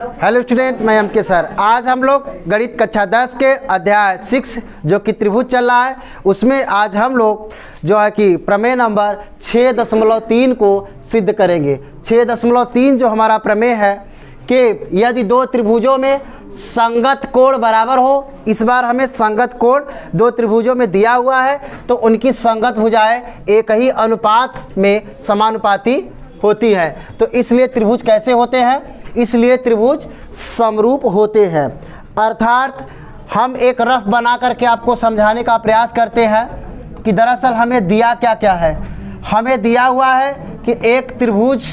Hello student, मैं MK sir. आज हम लोग गणित कक्षा 10 के अध्याय 6 जो कि त्रिभुज चल रहा है उसमें आज हम लोग जो है कि प्रमेय नंबर 6.3 को सिद्ध करेंगे। 6.3 जो हमारा प्रमेय है कि यदि दो त्रिभुजों में संगत कोण बराबर हो, इस बार हमें संगत कोण दो त्रिभुजों में दिया हुआ है तो उनकी संगत भुजाएं एक ही अनुपात में समानुपाती होती है। तो इसलिए त्रिभुज कैसे होते हैं? इसलिए त्रिभुज समरूप होते हैं। अर्थात हम एक रफ बना करके आपको समझाने का प्रयास करते हैं कि दरअसल हमें दिया क्या क्या है। हमें दिया हुआ है कि एक त्रिभुज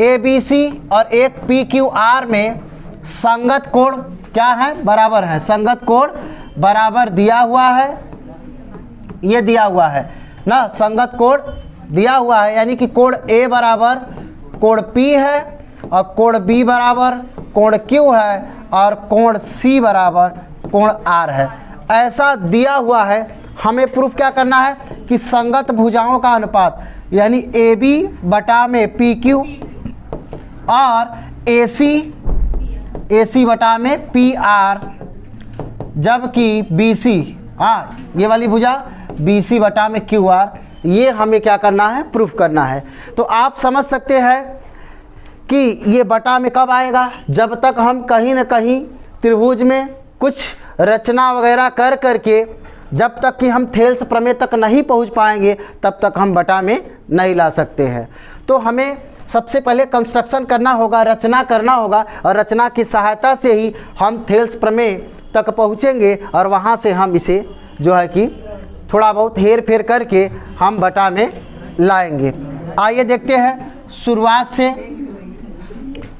ABC और एक PQR में संगत कोण क्या है? बराबर है। संगत कोण बराबर दिया हुआ है, ये दिया हुआ है ना, संगत कोण दिया हुआ है, यानी कि कोण A बराबर कोण P है और कोण B बराबर कोण Q है और कोण C बराबर कोण R है। ऐसा दिया हुआ है। हमें प्रूफ क्या करना है कि संगत भुजाओं का अनुपात यानी AB बटा में PQ और AC बटा में PR, जबकि BC, ये वाली भुजा BC बटा में QR, ये हमें क्या करना है? प्रूफ करना है। तो आप समझ सकते हैं कि ये बटा में कब आएगा? जब तक हम कहीं ना कहीं त्रिभुज में कुछ रचना वगैरह कर करके जब तक कि हम थेल्स प्रमेय तक नहीं पहुंच पाएंगे तब तक हम बटा में नहीं ला सकते हैं। तो हमें सबसे पहले कंस्ट्रक्शन करना होगा, रचना करना होगा और रचना की सहायता से ही हम थेल्स प्रमेय तक पहुँचेंगे और वहाँ से हम इसे जो है कि थोड़ा बहुत हेर फेर करके हम बटा में लाएंगे। आइए देखते हैं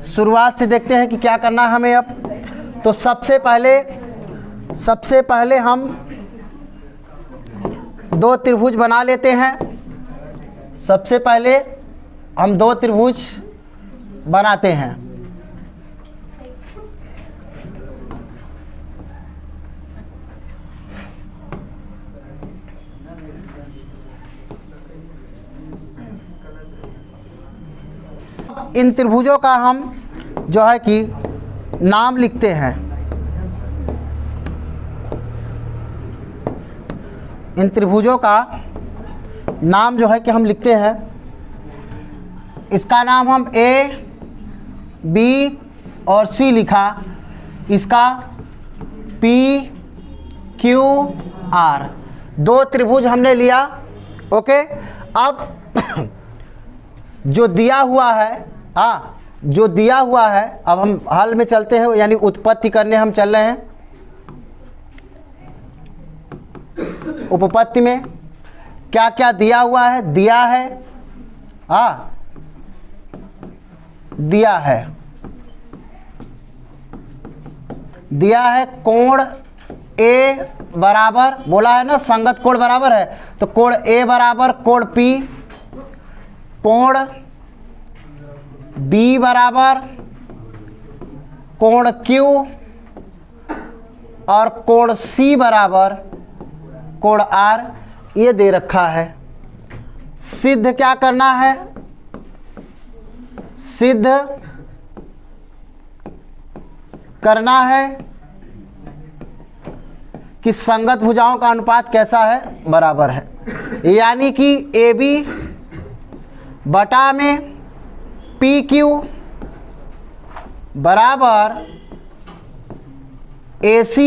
शुरुआत से देखते हैं कि क्या करना है हमें अब। तो सबसे पहले हम दो त्रिभुज बना लेते हैं। सबसे पहले हम दो त्रिभुज बनाते हैं। इन त्रिभुजों का हम जो है कि नाम लिखते हैं। इन त्रिभुजों का नाम जो है कि हम लिखते हैं। इसका नाम हम A, B और C लिखा, इसका P, Q, R, दो त्रिभुज हमने लिया। ओके, अब जो दिया हुआ है, अब हम हल में चलते हैं, यानी उत्पत्ति करने हम चल रहे हैं। उपपत्ति में क्या क्या दिया हुआ है? दिया है कोण A बराबर, बोला है ना संगत कोण बराबर है, तो कोण A बराबर कोण P, कोण B बराबर कोण Q और कोण C बराबर कोण R, ये दे रखा है। सिद्ध क्या करना है? सिद्ध करना है कि संगत भुजाओं का अनुपात कैसा है? बराबर है। यानी कि AB बटा में PQ बराबर AC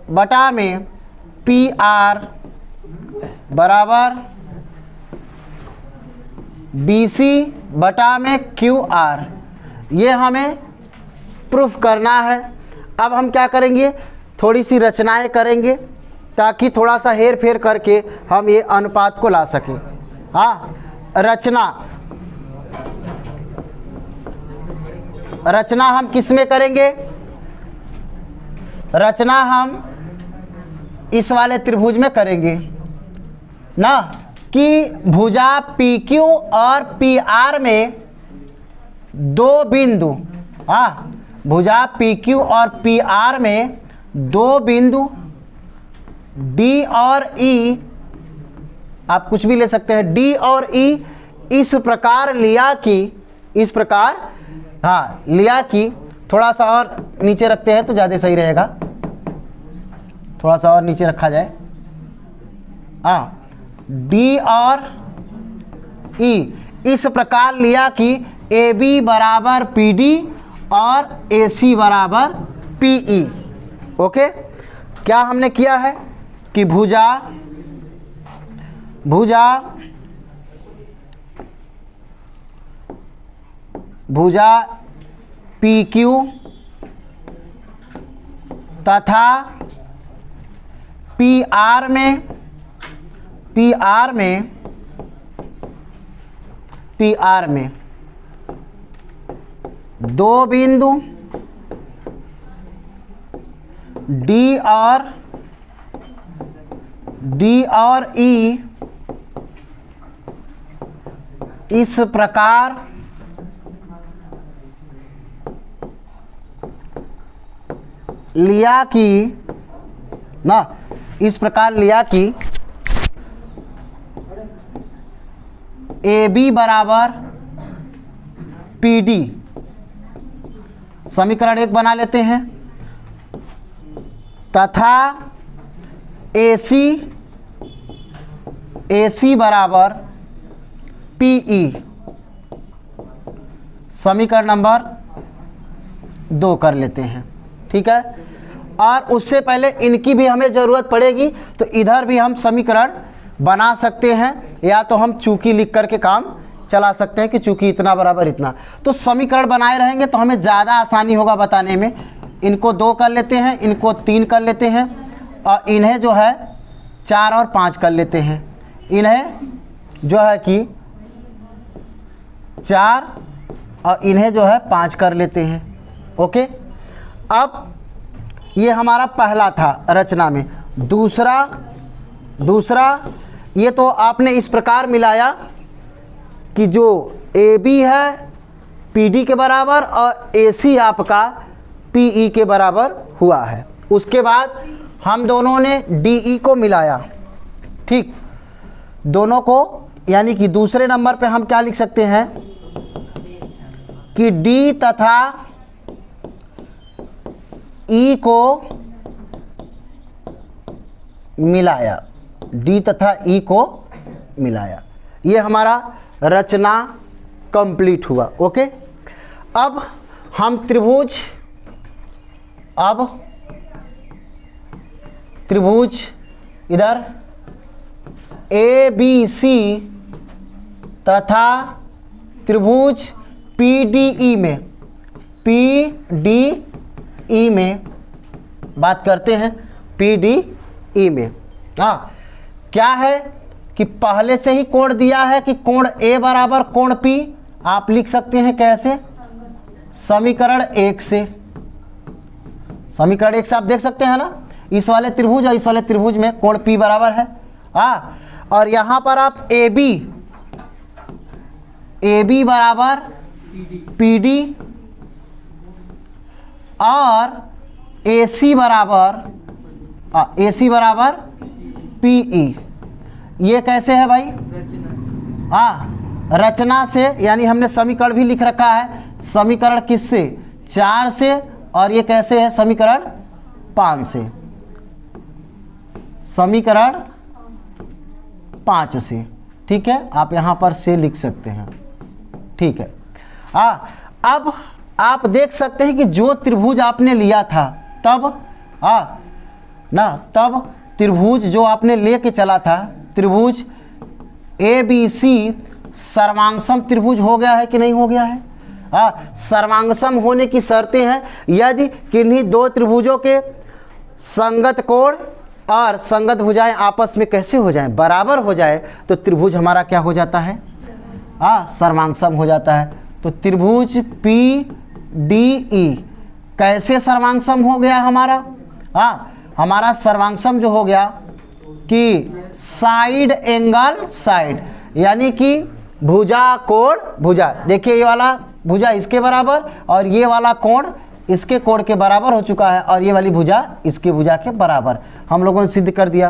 बटा में PR बराबर BC बटा में QR, ये हमें प्रूफ करना है। अब हम क्या करेंगे? थोड़ी सी रचनाएं करेंगे ताकि थोड़ा सा हेर फेर करके हम ये अनुपात को ला सकें। रचना हम किस में करेंगे? रचना हम इस वाले त्रिभुज में करेंगे ना, कि भुजा PQ और PR में दो बिंदु, भुजा PQ और PR में दो बिंदु D और E, आप कुछ भी ले सकते हैं, D और E इस प्रकार लिया कि लिया कि थोड़ा सा और नीचे रखते हैं तो ज़्यादा सही रहेगा, थोड़ा सा और नीचे रखा जाए। डी और ई इस प्रकार लिया कि ए बी बराबर पी डी और ए सी बराबर पी ई। ओके, क्या हमने किया है कि भुजा पी क्यू तथा पी आर में दो बिंदु डी और ई इस प्रकार लिया कि ए बी बराबर पी डी, समीकरण 1 बना लेते हैं, तथा ए सी बराबर पी ई, समीकरण नंबर 2 कर लेते हैं। ठीक है, और उससे पहले इनकी भी हमें ज़रूरत पड़ेगी, तो इधर भी हम समीकरण बना सकते हैं, या तो हम चूंकि लिख करके काम चला सकते हैं कि चूंकि इतना बराबर इतना। तो समीकरण बनाए रहेंगे तो हमें ज़्यादा आसानी होगा बताने में। इनको 2 कर लेते हैं, इनको 3 कर लेते हैं, और इन्हें जो है 4 और 5 कर लेते हैं। इन्हें जो है कि 4 और इन्हें जो है 5 कर लेते हैं। ओके, अब ये हमारा पहला था रचना में। दूसरा ये तो आपने इस प्रकार मिलाया कि जो ए बी है पी डी के बराबर और ए सी आपका पी ई के बराबर हुआ है। उसके बाद हम दोनों ने डी ई को मिलाया। ठीक, दोनों को, यानी कि दूसरे नंबर पे हम क्या लिख सकते हैं कि डी तथा ई को मिलाया, डी तथा ई को मिलाया। ये हमारा रचना कंप्लीट हुआ। ओके, अब हम त्रिभुज इधर ए बी सी तथा त्रिभुज पी डी ई में बात करते हैं। पी डी ई में क्या है कि पहले से ही कोण दिया है कि कोण ए बराबर कोण पी। आप लिख सकते हैं कैसे, समीकरण 1 से। समीकरण 1 से आप देख सकते हैं ना, इस वाले त्रिभुज और इस वाले त्रिभुज में कोण पी बराबर है। और यहाँ पर आप ए बी बराबर पी डी और ए सी बराबर पी ई। ये कैसे है भाई, रचना से, यानी हमने समीकरण भी लिख रखा है। समीकरण किससे, 4 से, और ये कैसे है समीकरण 5 से, समीकरण 5 से। ठीक है, आप यहाँ पर से लिख सकते हैं। ठीक है, अब आप देख सकते हैं कि जो त्रिभुज आपने लिया था तब त्रिभुज जो आपने लेके चला था, त्रिभुज ए बी सी सर्वांगसम त्रिभुज हो गया है कि नहीं हो गया है। सर्वांगसम होने की शर्तें हैं, यदि किन्हीं दो त्रिभुजों के संगत कोण और संगत भुजाएं आपस में कैसे हो जाएं, बराबर हो जाए, तो त्रिभुज हमारा क्या हो जाता है, सर्वांगसम हो जाता है। तो त्रिभुज पी डी ई कैसे सर्वांगसम हो गया हमारा, हमारा सर्वांगसम जो हो गया कि साइड एंगल साइड, यानी कि भुजा कोण भुजा। देखिए ये वाला भुजा इसके बराबर और ये वाला कोण इसके कोण के बराबर हो चुका है, और ये वाली भुजा इसके भुजा के बराबर हम लोगों ने सिद्ध कर दिया।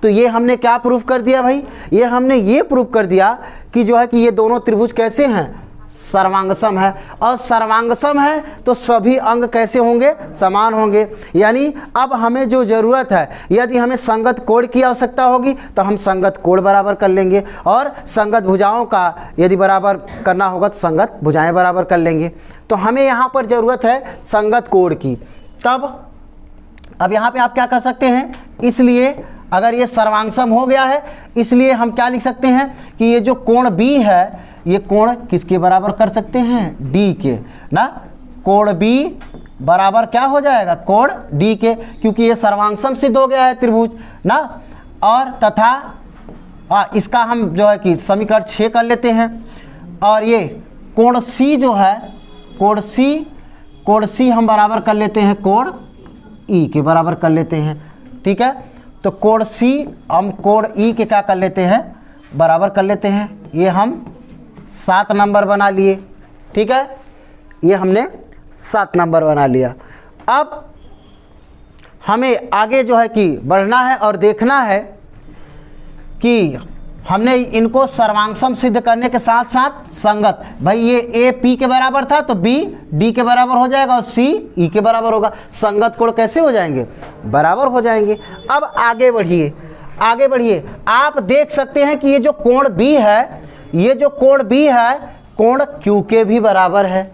तो ये हमने क्या प्रूफ कर दिया भाई, ये हमने ये प्रूफ कर दिया कि जो है कि ये दोनों त्रिभुज कैसे हैं, सर्वांग सम है, और सर्वांग सम है तो सभी अंग कैसे होंगे, समान होंगे। यानी अब हमें जो ज़रूरत है, यदि हमें संगत कोण की आवश्यकता होगी तो हम संगत कोण बराबर कर लेंगे, और संगत भुजाओं का यदि बराबर करना होगा तो संगत भुजाएं बराबर कर लेंगे। तो हमें यहाँ पर ज़रूरत है संगत कोण की। तब अब यहाँ पे आप क्या कर सकते हैं, इसलिए अगर ये सर्वांग सम हो गया है, इसलिए हम क्या लिख सकते हैं कि ये जो कोण B है, ये कोण किसके बराबर कर सकते हैं, D के ना। कोण B बराबर क्या हो जाएगा, कोण D के, क्योंकि ये सर्वांग सम सिद्ध हो गया है त्रिभुज ना। और तथा इसका हम जो है कि समीकरण 6 कर लेते हैं, और ये कोण C जो है, कोण C हम बराबर कर लेते हैं कोण E के बराबर कर लेते हैं, ठीक है। तो कोण C हम कोण E के क्या कर लेते हैं, बराबर कर लेते हैं। ये हम 7 नंबर बना लिए, ठीक है, ये हमने 7 नंबर बना लिया। अब हमें आगे जो है कि बढ़ना है और देखना है कि हमने इनको सर्वांग सम सिद्ध करने के साथ साथ संगत, भाई ये A P के बराबर था तो B D के बराबर हो जाएगा और C E के बराबर होगा। संगत कोण कैसे हो जाएंगे, बराबर हो जाएंगे। अब आगे बढ़िए, आगे बढ़िए। आप देख सकते हैं कि ये जो कोण B है, ये जो कोण B है, कोण Q के भी बराबर है,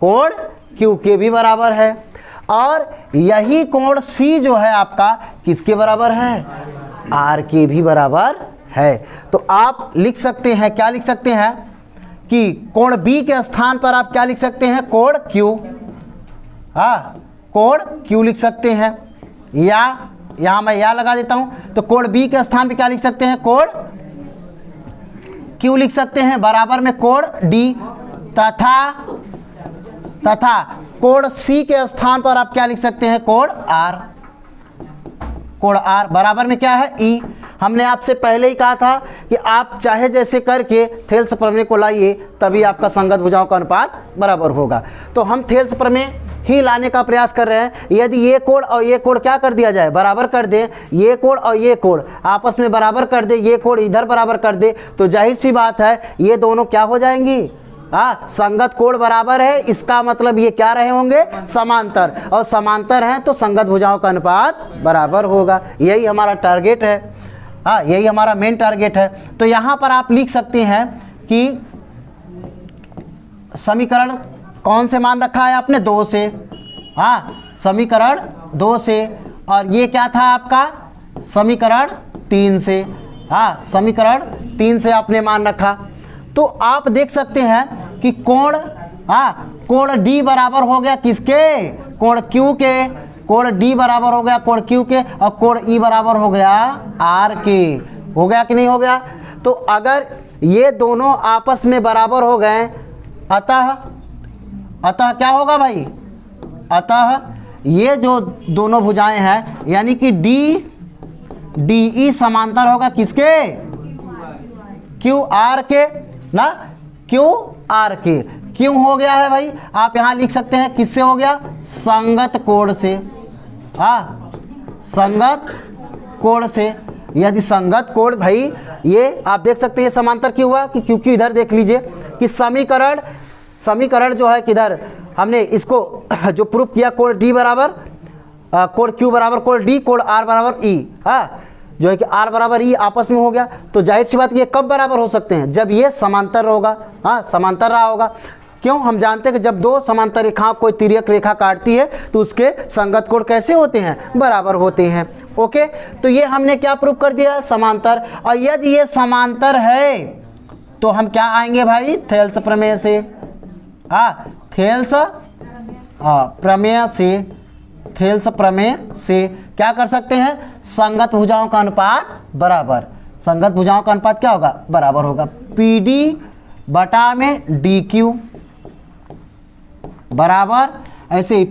कोण Q के भी बराबर है। और यही कोण C जो है आपका किसके बराबर है, R के भी बराबर है। तो आप लिख सकते हैं, क्या लिख सकते हैं कि कोण B के स्थान पर आप क्या लिख सकते हैं, कोण Q, कोण Q लिख सकते हैं, या यहाँ मैं या लगा देता हूँ। तो कोण B के स्थान पे क्या लिख सकते हैं, कोण Q लिख सकते हैं, बराबर में कोण D, तथा कोण C के स्थान पर आप क्या लिख सकते हैं, कोण R, कोण R बराबर में क्या है, E। हमने आपसे पहले ही कहा था कि आप चाहे जैसे करके थेल्स प्रमेय को लाइए, तभी आपका संगत भुजाओं का अनुपात बराबर होगा। तो हम थेल्स प्रमेय ही लाने का प्रयास कर रहे हैं। यदि ये कोण और ये कोण क्या कर दिया जाए, बराबर कर दे, ये कोण और ये कोण आपस में बराबर कर दे, ये कोण इधर बराबर कर दे, तो जाहिर सी बात है ये दोनों क्या हो जाएंगी, संगत कोण बराबर है। इसका मतलब ये क्या रहे होंगे, समांतर, और समांतर हैं तो संगत भुजाओं का अनुपात बराबर होगा। यही हमारा टारगेट है, यही हमारा मेन टारगेट है। तो यहाँ पर आप लिख सकते हैं कि समीकरण कौन से मान रखा है आपने, 2 से, समीकरण 2 से, और ये क्या था आपका समीकरण 3 से, समीकरण 3 से आपने मान रखा। तो आप देख सकते हैं कि कोण D बराबर हो गया किसके, कोण Q के, कोण D बराबर हो गया कोण Q के, और कोण E बराबर हो गया R के। हो गया कि नहीं हो गया। तो अगर ये दोनों आपस में बराबर हो गए, अतः क्या होगा भाई, अतः ये जो दोनों भुजाएं हैं, यानी कि DE समांतर होगा किसके, QR के ना, QR के। क्यों हो गया है भाई, आप यहां लिख सकते हैं किससे हो गया, संगत कोण से, संगत कोण से। यदि संगत कोण, भाई ये आप देख सकते हैं समांतर क्यों हुआ, कि क्योंकि इधर देख लीजिए कि समीकरण जो है किधर हमने इसको जो प्रूफ किया, कोण D बराबर कोण Q बराबर कोण D, कोण R बराबर E, जो है कि R बराबर E आपस में हो गया। तो जाहिर सी बात ये कब बराबर हो सकते हैं, जब ये समांतर होगा, समांतर रहा होगा। क्यों, हम जानते हैं कि जब 2 समांतर रेखाओं कोई तिर्यक रेखा काटती है तो उसके संगत कोण कैसे होते हैं, बराबर होते हैं। ओके, तो ये हमने क्या प्रूफ कर दिया, समांतर। और यदि ये समांतर है तो हम क्या आएंगे भाई, थेल्स प्रमेय से, थेल्स प्रमेय से, थेल्स प्रमेय से क्या कर सकते हैं, संगत भुजाओं का अनुपात बराबर, संगत भुजाओं का अनुपात क्या होगा, बराबर होगा। PD बटा में DQ बराबर, ऐसे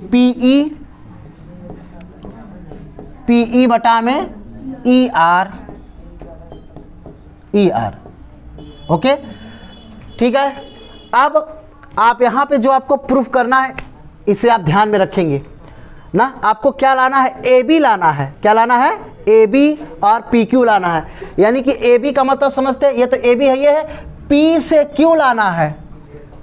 PE बटा में ER। ओके, ठीक है। अब आप यहाँ पे जो आपको प्रूफ करना है, इसे आप ध्यान में रखेंगे ना। आपको क्या लाना है, AB लाना है। क्या लाना है, AB और PQ लाना है। यानी कि AB का मतलब समझते हैं, ये तो AB है, ये है, P से Q लाना है,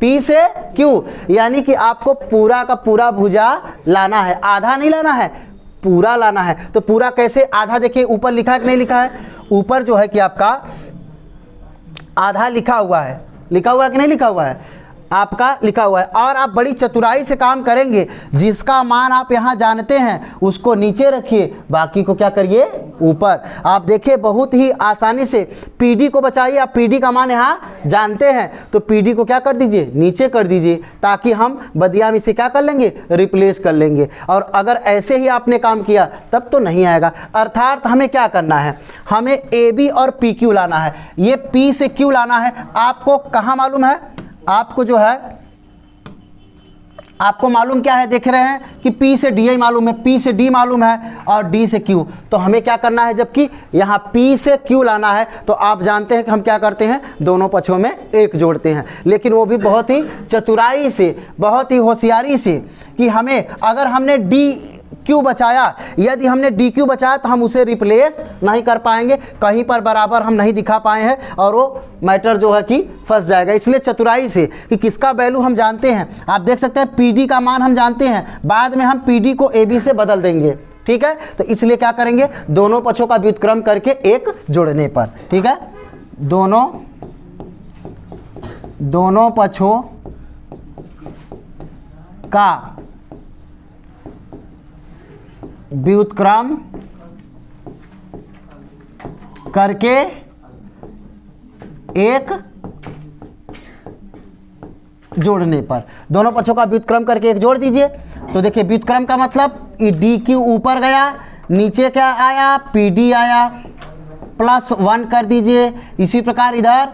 P से Q, यानी कि आपको पूरा का पूरा भुजा लाना है, आधा नहीं लाना है, पूरा लाना है। तो पूरा कैसे? आधा देखिए ऊपर लिखा है कि नहीं लिखा है, ऊपर जो है कि आपका आधा लिखा हुआ है, लिखा हुआ है कि नहीं लिखा हुआ है, आपका लिखा हुआ है। और आप बड़ी चतुराई से काम करेंगे, जिसका मान आप यहाँ जानते हैं उसको नीचे रखिए, बाकी को क्या करिए ऊपर। आप देखिए बहुत ही आसानी से PD को बचाइए। आप PD का मान यहाँ जानते हैं तो PD को क्या कर दीजिए, नीचे कर दीजिए, ताकि हम बदिया में से क्या कर लेंगे, रिप्लेस कर लेंगे। और अगर ऐसे ही आपने काम किया तब तो नहीं आएगा। अर्थात हमें क्या करना है, हमें AB और PQ लाना है। ये P से Q लाना है। आपको कहाँ मालूम है, आपको जो है, आपको मालूम क्या है, देख रहे हैं कि P से DI मालूम है, P से D मालूम है और D से Q। तो हमें क्या करना है, जबकि यहाँ P से Q लाना है, तो आप जानते हैं कि हम क्या करते हैं, दोनों पक्षों में 1 जोड़ते हैं। लेकिन वो भी बहुत ही चतुराई से, बहुत ही होशियारी से, कि हमें अगर हमने DQ बचाया, यदि हमने DQ बचाया तो हम उसे रिप्लेस नहीं कर पाएंगे, कहीं पर बराबर हम नहीं दिखा पाए हैं और वो मैटर जो है कि फंस जाएगा। इसलिए चतुराई से कि किसका वैल्यू हम जानते हैं, आप देख सकते हैं PD का मान हम जानते हैं, बाद में हम PD को AB से बदल देंगे, ठीक है। तो इसलिए क्या करेंगे, दोनों पक्षों का व्युत्क्रम करके 1 जोड़ने पर, ठीक है, दोनों पक्षों का व्युत्क्रम करके 1 जोड़ने पर, दोनों पक्षों का व्युत्क्रम करके 1 जोड़ दीजिए। तो देखिए व्युत्क्रम का मतलब DQ ऊपर गया, नीचे क्या आया, PD आया, +1 कर दीजिए। इसी प्रकार इधर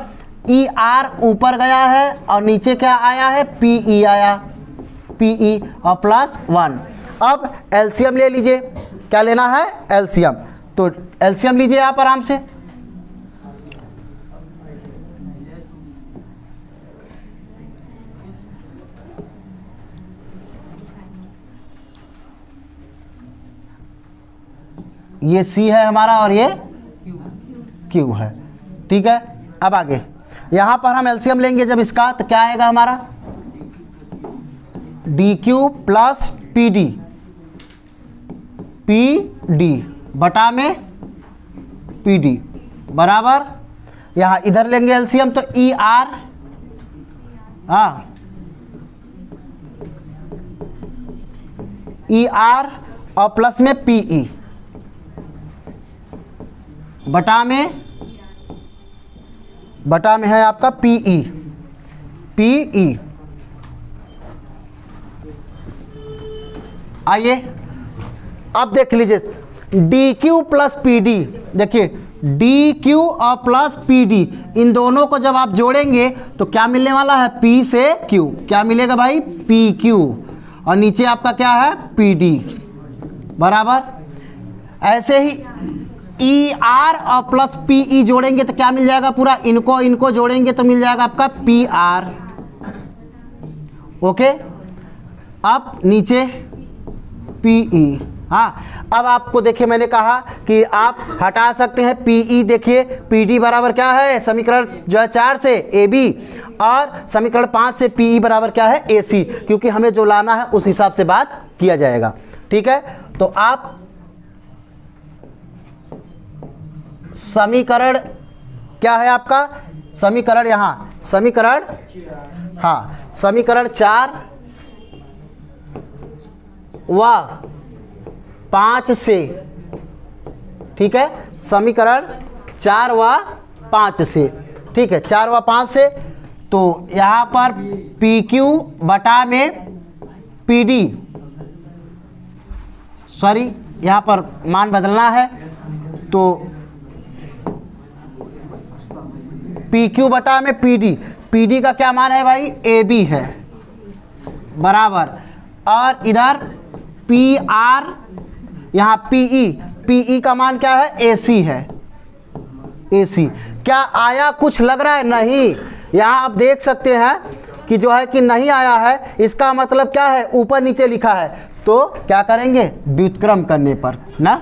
ER ऊपर गया है और नीचे क्या आया है, PE आया, PE और +1। अब एलसीएम ले लीजिए, क्या लेना है, एलसीएम। तो एलसीएम लीजिए आप आराम से। ये C है हमारा और ये Q है, ठीक है। अब आगे यहाँ पर हम एलसीएम लेंगे जब इसका, तो क्या आएगा हमारा, DQ प्लस PD बटा में PD बराबर, यहाँ इधर लेंगे एलसीएम तो ER, ER और प्लस में PE बटा में है आपका PE। आइए अब देख लीजिए DQ प्लस PD, देखिए DQ और प्लस PD, इन दोनों को जब आप जोड़ेंगे तो क्या मिलने वाला है, P से Q, क्या मिलेगा भाई, PQ, और नीचे आपका क्या है, PD बराबर। ऐसे ही ER और प्लस PE जोड़ेंगे तो क्या मिल जाएगा, पूरा इनको जोड़ेंगे तो मिल जाएगा आपका PR, ओके। अब नीचे PE, हाँ। अब आपको देखिए मैंने कहा कि आप हटा सकते हैं PE, देखिए PD बराबर क्या है, समीकरण जो है 4 से AB और समीकरण 5 से PE बराबर क्या है, AC, क्योंकि हमें जो लाना है उस हिसाब से बात किया जाएगा, ठीक है। तो आप समीकरण क्या है आपका, समीकरण यहाँ समीकरण, हाँ, समीकरण 4 व 5 से, ठीक है, समीकरण 4 व 5 से, ठीक है, 4 व 5 से। तो यहाँ पर PQ बटा में PD, सॉरी यहाँ पर मान बदलना है, तो PQ बटा में PD का क्या मान है भाई, AB है बराबर, और इधर PR, यहाँ PE का मान क्या है, AC है, AC। क्या आया कुछ लग रहा है, नहीं, यहाँ आप देख सकते हैं कि जो है कि नहीं आया है, इसका मतलब क्या है, ऊपर नीचे लिखा है। तो क्या करेंगे, व्युत्क्रम करने पर ना,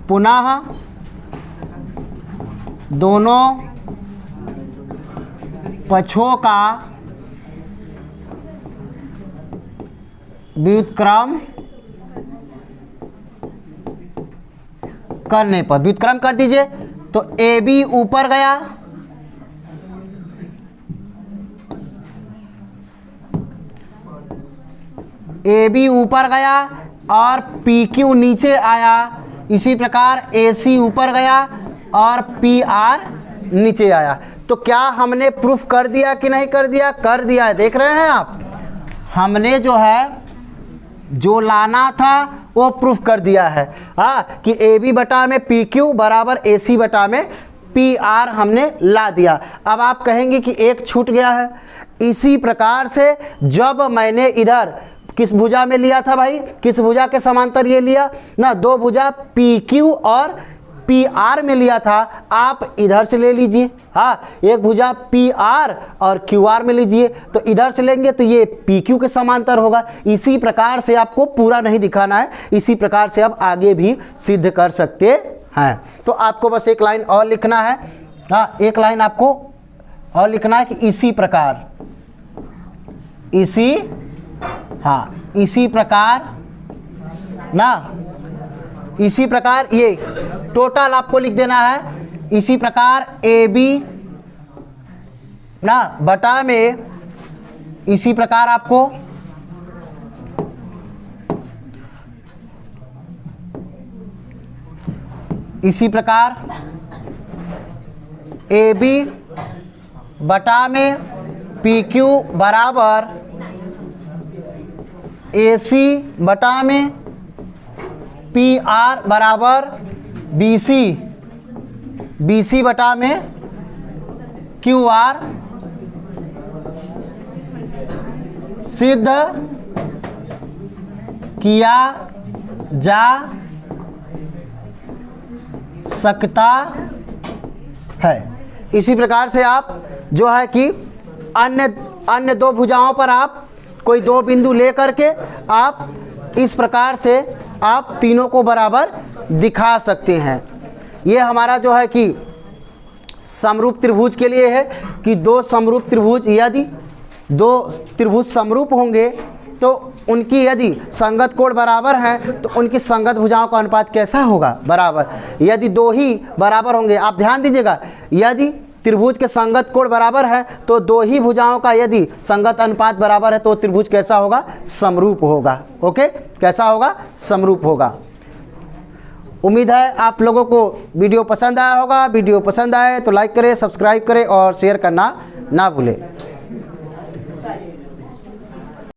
पुनः दोनों पक्षों का व्युत्क्रम करने पर, व्युत्क्रम कर दीजिए तो ए बी ऊपर गया, ए बी ऊपर गया और पी क्यू नीचे आया। इसी प्रकार ए सी ऊपर गया और पी आर नीचे आया। तो क्या हमने प्रूफ कर दिया कि नहीं कर दिया? कर दिया है। देख रहे हैं आप, हमने जो है जो लाना था वो प्रूफ कर दिया है। हाँ, कि ए बी बटा में पी क्यू बराबर ए सी बटा में पी आर हमने ला दिया। अब आप कहेंगे कि एक छूट गया है। इसी प्रकार से जब मैंने इधर किस भुजा में लिया था भाई, किस भुजा के समांतर ये लिया ना, दो भुजा पी क्यू और पी आर में लिया था, आप इधर से ले लीजिए। हाँ, एक भुजा पी आर और क्यू आर में लीजिए, तो इधर से लेंगे तो ये पी क्यू के समांतर होगा। इसी प्रकार से आपको पूरा नहीं दिखाना है, इसी प्रकार से आप आगे भी सिद्ध कर सकते हैं। तो आपको बस एक लाइन और लिखना है। हाँ, एक लाइन आपको और लिखना है कि इसी प्रकार, इसी, हाँ इसी प्रकार ना, इसी प्रकार ये टोटल आपको लिख देना है। इसी प्रकार ए बी ना बटा में, इसी प्रकार आपको इसी प्रकार ए बी बटा में पी क्यू बराबर ए सी बटा में पी आर बराबर बी सी, बी सी बटा में क्यू आर सिद्ध किया जा सकता है। इसी प्रकार से आप जो है कि अन्य दो भुजाओं पर आप कोई दो बिंदु ले करके आप इस प्रकार से आप तीनों को बराबर दिखा सकते हैं। ये हमारा जो है कि समरूप त्रिभुज के लिए है कि दो समरूप त्रिभुज, यदि दो त्रिभुज समरूप होंगे तो उनकी यदि संगत कोण बराबर हैं तो उनकी संगत भुजाओं का अनुपात कैसा होगा? बराबर। यदि दो ही बराबर होंगे, आप ध्यान दीजिएगा, यदि त्रिभुज के संगत कोण बराबर है तो दो ही भुजाओं का यदि संगत अनुपात बराबर है तो त्रिभुज कैसा होगा? समरूप होगा। ओके, कैसा होगा? समरूप होगा। उम्मीद है आप लोगों को वीडियो पसंद आया होगा। वीडियो पसंद आए तो लाइक करें, सब्सक्राइब करें और शेयर करना ना भूलें।